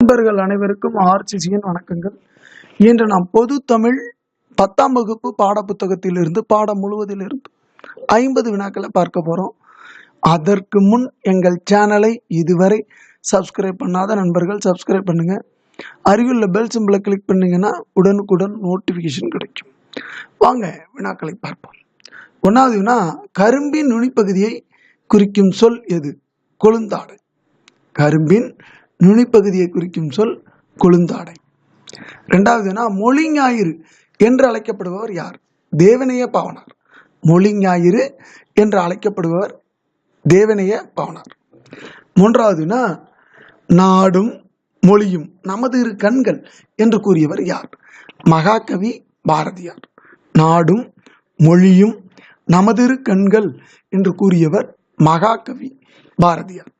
நண்பர்கள் அனைவருக்கும் ஆர்சிசியின் வணக்கங்கள். இன்று நாம் பொது தமிழ் 10ஆம் வகுப்பு பாடப்புத்தகத்திலிருந்து பாடம் முழுவதிலிருந்து 50 வினாக்களை பார்க்க போறோம். அதற்கு முன் எங்கள் சேனலை இதுவரை சப்ஸ்கிரைப் பண்ணாத நண்பர்கள் சப்ஸ்கிரைப் பண்ணுங்க. அருகிலுள்ள பெல் சிம்பிளை கிளிக் பண்ணீங்கன்னா உடனுக்குடன் நோட்டிபிகேஷன் கிடைக்கும். வாங்க வினாக்களை பார்ப்போம். 1வது வினா, கரும்பின் நுனிப்பகுதியை குறிக்கும் சொல் எது? கொழுந்தாடை. கரும்பின் நுனிப்பகுதியை குறிக்கும் சொல் கொழுந்தாடை. 2வது வினா, மொழி ஞாயிறு என்று அழைக்கப்படுபவர் யார்? தேவநேய பாவனார். மொழி ஞாயிறு என்று அழைக்கப்படுபவர் தேவநேய பாவனார். 3வது வினா, நாடும் மொழியும் நமது இரு கண்கள் என்று கூறியவர் யார்? மகாகவி பாரதியார். நாடும் மொழியும் நமது இரு கண்கள் என்று கூறியவர் மகாகவி பாரதியார்.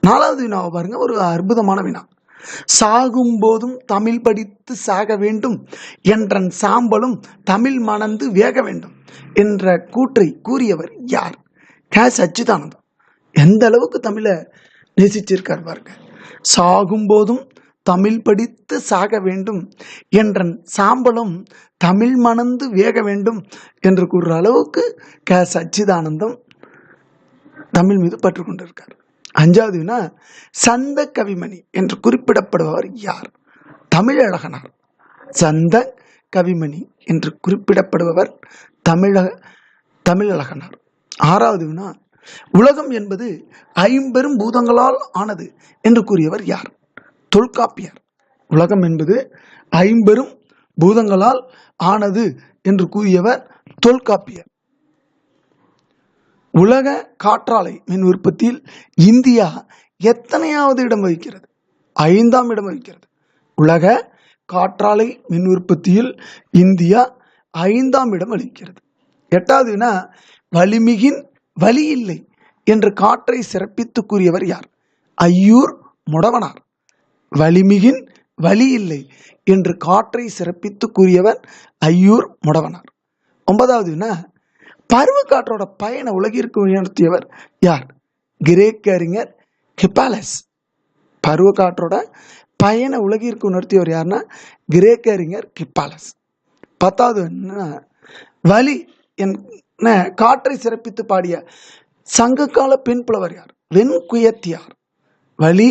4வது வினாவை பாருங்க, ஒரு அற்புதமான வினா. சாகும் போதும் தமிழ் படித்து சாக வேண்டும் என்றன் சாம்பலும் தமிழ் மணந்து வேக வேண்டும் என்ற கூற்றை கூறியவர் யார்? சச்சிதானந்தம். எந்த அளவுக்கு தமிழை நேசிச்சிருக்கார் பாருங்க. சாகும் போதும் தமிழ் படித்து சாக வேண்டும் என்றன் சாம்பலும் தமிழ் மணந்து வேக வேண்டும் என்று கூறுற அளவுக்கு சச்சிதானந்தம் தமிழ் மீது பற்று கொண்டிருக்கார். 5வது வினா, சந்த கவிமணி என்று குறிப்பிடப்படுபவர் யார்? தமிழழகனார். சந்த கவிமணி என்று குறிப்பிடப்படுபவர் தமிழழகனார். 6வது வினா, உலகம் என்பது 50 பூதங்களால் ஆனது என்று கூறியவர் யார்? தொல்காப்பியர். உலகம் என்பது 50 பூதங்களால் ஆனது என்று கூறியவர் தொல்காப்பியர். உலக காற்றாலை மின் உற்பத்தியில் இந்தியா எத்தனையாவது இடம் வகிக்கிறது? 5ஆம் இடம் வகிக்கிறது. உலக காற்றாலை மின் உற்பத்தியில் இந்தியா 5ஆம் இடம் வகிக்கிறது. 8வது வினா, வலிமிகின் வலி இல்லை என்று காற்றை சிறப்பித்து கூறியவர் யார்? ஐயூர் முடவனார். வலிமிகின் வலி இல்லை என்று காற்றை சிறப்பித்து கூறியவர் ஐயூர் முடவனார். 9வது வினா, பருவ காற்றோட பயண உலகிற்கு உயர்த்தியவர் யார்? கிரேக்க அறிஞர் ஹிப்பாலஸ். பருவ காற்றோட பயண உலகிற்கு உணர்த்தியவர் யாருன்னா கிரேக்க அறிஞர் ஹிப்பாலஸ். 10வது வலி என காற்றை சிறப்பித்து பாடிய சங்ககால பெண் புலவர் யார்? வெண்குயத்தியார். வலி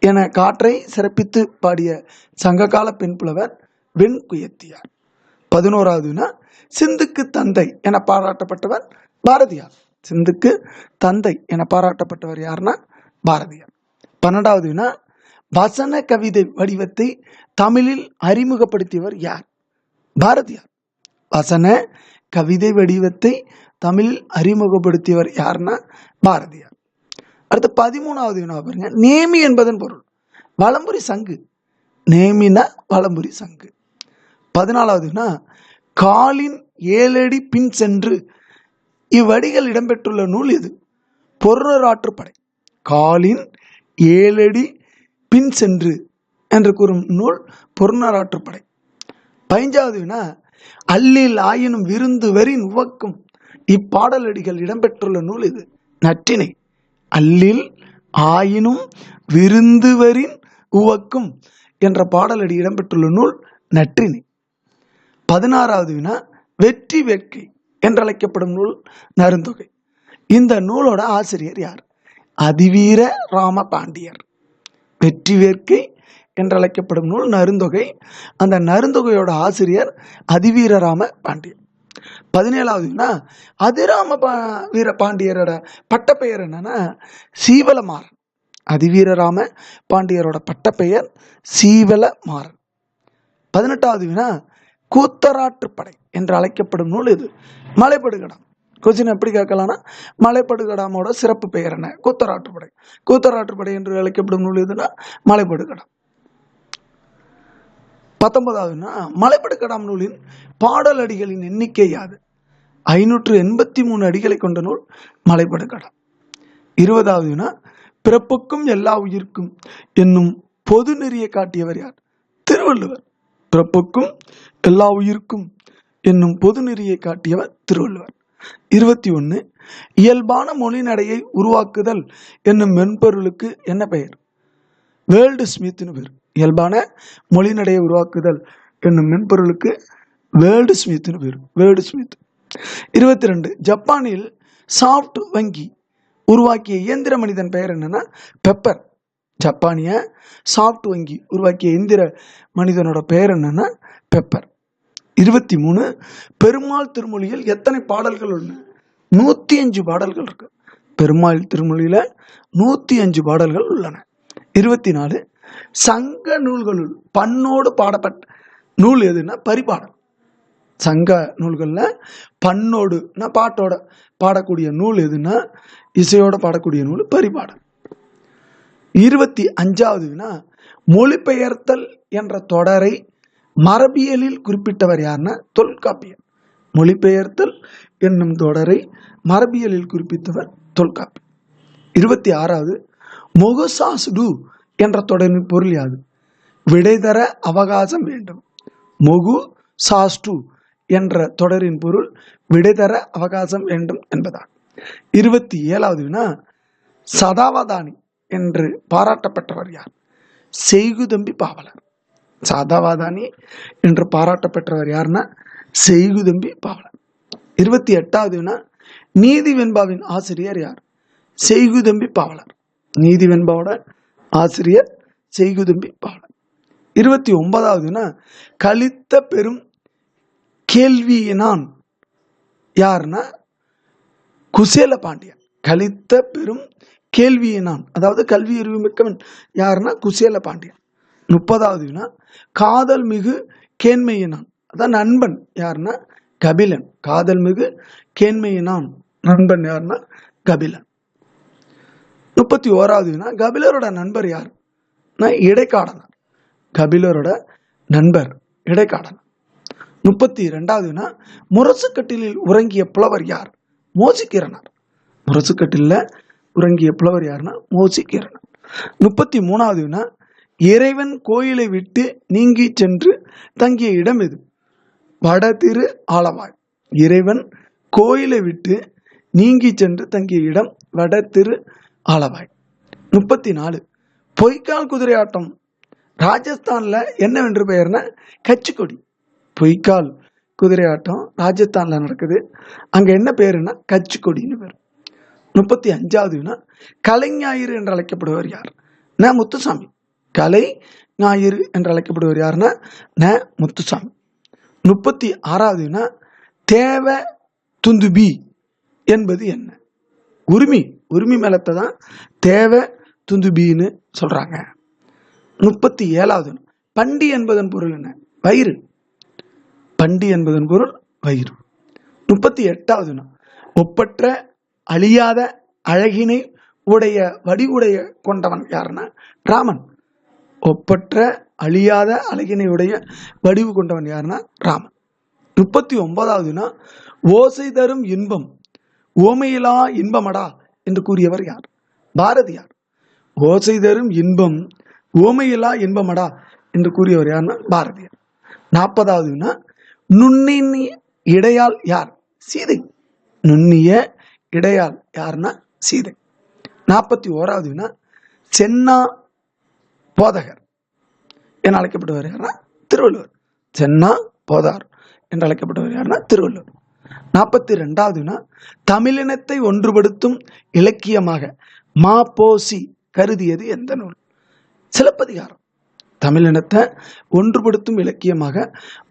என காற்றை சிறப்பித்து பாடிய சங்ககால பெண் புலவர் வெண்குயத்தியார். 11வது வினா, சிந்துக்கு தந்தை என பாராட்டப்பட்டவர் பாரதியார். சிந்துக்கு தந்தை என பாராட்டப்பட்டவர் யாருன்னா பாரதியார். 12வது வினா, வசன கவிதை வடிவத்தை தமிழில் அறிமுகப்படுத்தியவர் யார்? பாரதியார். வசன கவிதை வடிவத்தை தமிழில் அறிமுகப்படுத்தியவர் யாருன்னா பாரதியார். அடுத்து 13வது வினா பாருங்க, நேமி என்பதன் பொருள் வலம்புரி சங்கு. நேமினா வலம்புரி சங்கு. 14வது வினா, காலின் 7 அடி பின் சென்று இவ்வடிகள் இடம்பெற்றுள்ள நூல் எது? பொருணராற்றுப்படை. காலின் 7 அடி பின் சென்று என்று கூறும் நூல் பொருணராற்றுப்படை. 15வது வினா, அல்லில் ஆயினும் விருந்து வரின் உவக்கும் இப்பாடலடிகள் இடம்பெற்றுள்ள நூல் எது? நற்றிணை. அல்லில் ஆயினும் விருந்துவரின் உவக்கும் என்ற பாடலடி இடம்பெற்றுள்ள நூல் நற்றிணை. 16வது வினா, வெற்றி வேட்கை என்றழைக்கப்படும் நூல் நருந்தொகை. இந்த நூலோட ஆசிரியர் யார்? அதிவீர ராம பாண்டியர். வெற்றி வேட்கை என்றழைக்கப்படும் நூல் நருந்தொகை. அந்த நருந்தொகையோட ஆசிரியர் அதிவீர ராம பாண்டியர். 17வது வினா, அதிராம வீர பாண்டியரோட பட்டப்பெயர் என்னன்னா சீவலமாறன். அதிவீரராம பாண்டியரோட பட்டப்பெயர் சீவலமாறன். 18வது வினா, கூத்தராற்றுப்படை என்று அழைக்கப்படும் நூல் எது? மலைப்படுகடாம். கொஸ்டின் எப்படி கேட்கலாம்னா, மலைப்படுகடாமோட சிறப்பு பெயர் என்ன? கூத்தராற்றுப்படை. கூத்தராற்றுப்படை என்று அழைக்கப்படும் நூல் எதுனா மலைப்படுகடாம். 19வது வினா, மலைப்படுகடாம் நூலின் பாடல் அடிகளின் எண்ணிக்கை யாது? 583 அடிகளை கொண்ட நூல் மலைப்படுகடாம். 20வது வினா, பிறப்புக்கும் எல்லா உயிர்க்கும் என்னும் பொது நெறியை காட்டியவர் யார்? திருவள்ளுவர். பிறப்புக்கும் எல்லா உயிர்க்கும் என்னும் பொது நெறியை காட்டியவர் திருவள்ளுவர். 21 இயல்பான மொழி நடையை உருவாக்குதல் என்னும் மென்பொருளுக்கு என்ன பெயர்? வேர்ல்டு ஸ்மித்னு பேர். இயல்பான மொழிநடையை உருவாக்குதல் என்னும் மென்பொருளுக்கு வேர்ல்டு ஸ்மித்னு பேர். World Smith. 22 ஜப்பானில் சாஃப்ட் வங்கி உருவாக்கிய இயந்திர மனிதன் பெயர் என்னன்னா பெப்பர். ஜப்பானிய சாஃப்ட் வங்கி உருவாக்கிய இயந்திர மனிதனோட பெயர் என்னன்னா பெப்பர். 23 பெருமாள் திருமொழியில் எத்தனை பாடல்கள் உள்ளன? 105 பாடல்கள் இருக்கு. பெருமாள் திருமொழியில 105 பாடல்கள் உள்ளன. 24 சங்க நூல்களுள் பண்ணோடு பாடப்பட்ட நூல் எதுன்னா பரிபாடல். சங்க நூல்கள்ல பண்ணோடு பாட்டோட பாடக்கூடிய நூல் எதுன்னா இசையோட பாடக்கூடிய நூல் பரிபாடல். 25வது வினா மொழிபெயர்த்தல் என்ற தொடரை மரபியலில் குறிப்பிட்டவர் யாருன்னா தொல்காப்பியர். மொழிபெயர்த்தல் என்னும் தொடரை மரபியலில் குறிப்பிட்டவர் தொல்காப்பியர். 26வது மொகுசாசுடு என்ற தொடரின் பொருள் யாது? விடை தர அவகாசம் வேண்டும். மொகு சாஸ்டு என்ற தொடரின் பொருள் விடை தர அவகாசம் வேண்டும் என்பதால். 27வது வினா சதாவதானி என்று பாராட்டப்பட்டவர் யார்? செய்குதம்பி பாவலர். சதாவதானி என்று பாராட்டப்பட்டவர் யாருன்னா செய்குதம்பி பாவலர். 28வது வினா நீதி வெண்பாவின் ஆசிரியர் யார்? செய்குதம்பி பாவலர். நீதி வெண்பாவோட ஆசிரியர் செய்குதம்பி பாவலர். 29வது வினா கலித்த பெரும் கேள்வியினான் யாருன்னா குசேல பாண்டியன். கலித்த பெரும் கேள்வியினான் அதாவது கல்வி அறிவு மிக்கவன் யாருன்னா குசேல பாண்டியன். 30வது வினா காதல் மிகு கேண்மையினான் அதான் நண்பன் யாருன்னா கபிலன். காதல் மிகு கேண்மையினான் நண்பன் யாருன்னா கபிலன். 31வது வினா கபிலரோட நண்பர் யார்? இடைக்காடனார். கபிலரோட நண்பர் இடைக்காடனார். 32வது வினா முரசுக்கட்டிலில் உறங்கிய புலவர் யார்? மோசிகீரனார். முரசுக்கட்டில உறங்கிய புலவர் யாருன்னா மோசிகீரனார். 33வது வினா இறைவன் கோயிலை விட்டு நீங்கி சென்று தங்கிய இடம் எது? வட திரு ஆலவாய். இறைவன் கோயிலை விட்டு நீங்கி சென்று தங்கிய இடம் வட திரு ஆலவாய். 34 பொய்க்கால் குதிரை ஆட்டம் ராஜஸ்தான்ல என்னவென்று பெயர்னா கச்சிக்கொடி. பொய்க்கால் குதிரை ஆட்டம் ராஜஸ்தான்ல நடக்குது. அங்க என்ன பேருன்னா கச்சிக்கொடின்னு பேர். 35வது வினா கலை ஞாயிறு என்று அழைக்கப்படுவர் யார்? ந முத்துசாமி. கலை ஞாயிறு என்று அழைக்கப்படுவர் யாருன்னா ந முத்துசாமி. 36வது வினா தேவ துந்துபி என்பது என்ன? உரிமை மேலத்தை தான் தேவ துந்துபின்னு சொல்றாங்க. 37வது பண்டி என்பதன் பொருள் என்ன? வயிறு. பண்டி என்பதன் பொருள் வயிறு. 38வது ஒப்பற்ற அழியாத அழகினை உடைய வடிவுடைய கொண்டவன் யாருன்னா ராமன். ஒப்பற்ற அழியாத அழகினை உடைய வடிவு கொண்டவன் யாருன்னா ராமன். 39வது ஓசை தரும் இன்பம் ஓமையிலா இன்பமடா என்று கூறியவர் யார்? பாரதியார். ஓசை தரும் இன்பம் ஓமையிலா இன்பமடா என்று கூறியவர் யாருன்னா பாரதியார். 40வது நுண்ணிய இடையால் யார்? சீதை. நுண்ணிய இடையால் யாருன்னா சீதை. 41வது சென்னா போதகர் என அழைக்கப்படுவர் யாருன்னா திருவள்ளுவர். சென்னா போதார் என்று அழைக்கப்பட்டவர் யாருன்னா திருவள்ளுவர். 42வது தமிழினத்தை ஒன்றுபடுத்தும் இலக்கியமாக மாப்போசி கருதியது எந்த நூல்? சிலப்பதிகாரம். தமிழினத்தை ஒன்றுபடுத்தும் இலக்கியமாக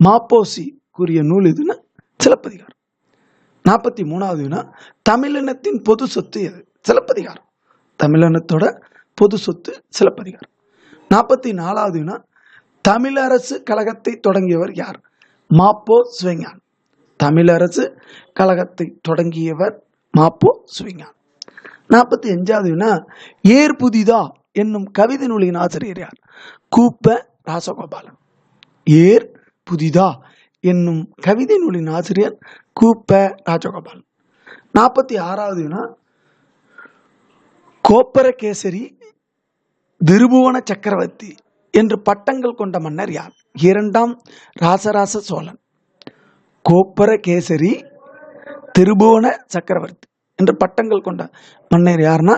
மாப்போசி கூறிய நூல் எதுன்னா சிலப்பதிகாரம். 43வது தமிழினத்தின் பொது சொத்து எது? சிலப்பதிகாரம். தமிழினத்தோட பொது சொத்து சிலப்பதிகாரம். 44வது தமிழரசு கழகத்தை தொடங்கியவர் யார்? மாப்போ சிவஞான். தமிழரசு கழகத்தை தொடங்கியவர் மாப்போ சிவஞான். 45வது ஏர் புதிதா என்னும் கவிதை நூலின் ஆசிரியர் யார்? கூப்ப ராசகோபாலன். ஏர் புதிதா என்னும் கவிதை நூலின் ஆசிரியர் கூப்ப ராஜகோபாலன். 46வது கோப்பரகேசரி திருபுவன சக்கரவர்த்தி என்று பட்டங்கள் கொண்ட மன்னர் யார்? 2ஆம் ராசராச சோழன். கோப்பரகேசரி திருபுவன சக்கரவர்த்தி என்று பட்டங்கள் கொண்ட மன்னர் யாருன்னா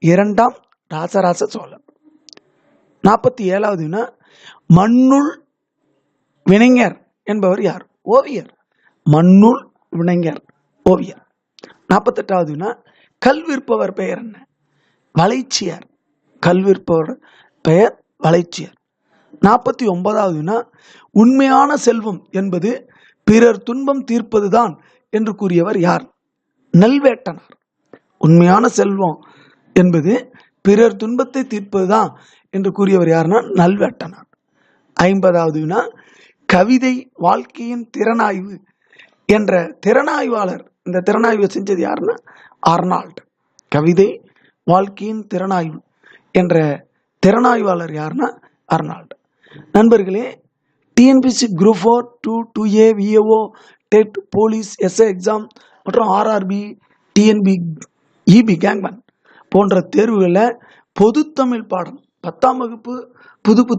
2ஆம் ராசராச சோழன். 47வது வினா, மண்ணுள் வினைஞர் என்பவர் யார்? ஓவியர். மண்ணுள் வினைஞர் ஓவியர். 48வது வினா, கல்விற்பவர் பெயர் என்ன? வளைச்சியர். கல்விற்பவர் பெயர் வளைச்சியர். 49வது வினா, உண்மையான செல்வம் என்பது பிறர் துன்பம் தீர்ப்பதுதான் என்று கூறியவர் யார்? நல்வேட்டனார். உண்மையான செல்வம் என்பது பிறர் துன்பத்தை தீர்ப்பதுதான் என்று கூறியவர் யாருன்னா நல்வேட்டனார். 50வது வினா, கவிதை வாழ்க்கையின் திறனாய்வு என்ற திறனாய்வாளர், இந்த திறனாய்வை செஞ்சது யாருன்னா அர்னால்ட். கவிதை வாழ்க்கையின் திறனாய்வு என்ற திறனாய்வாளர் யாருன்னா அர்னால்ட். நண்பர்களே, TNPSC group 4, 2, 2A, VAO, TET, police, SI exam மற்றும் ஆர்ஆர்பி, டிஎன்பி, இபி கேங்மேன் போன்ற தேர்வுகளில் பொதுத்தமிழ் பாடம் 10ஆம் வகுப்பு புது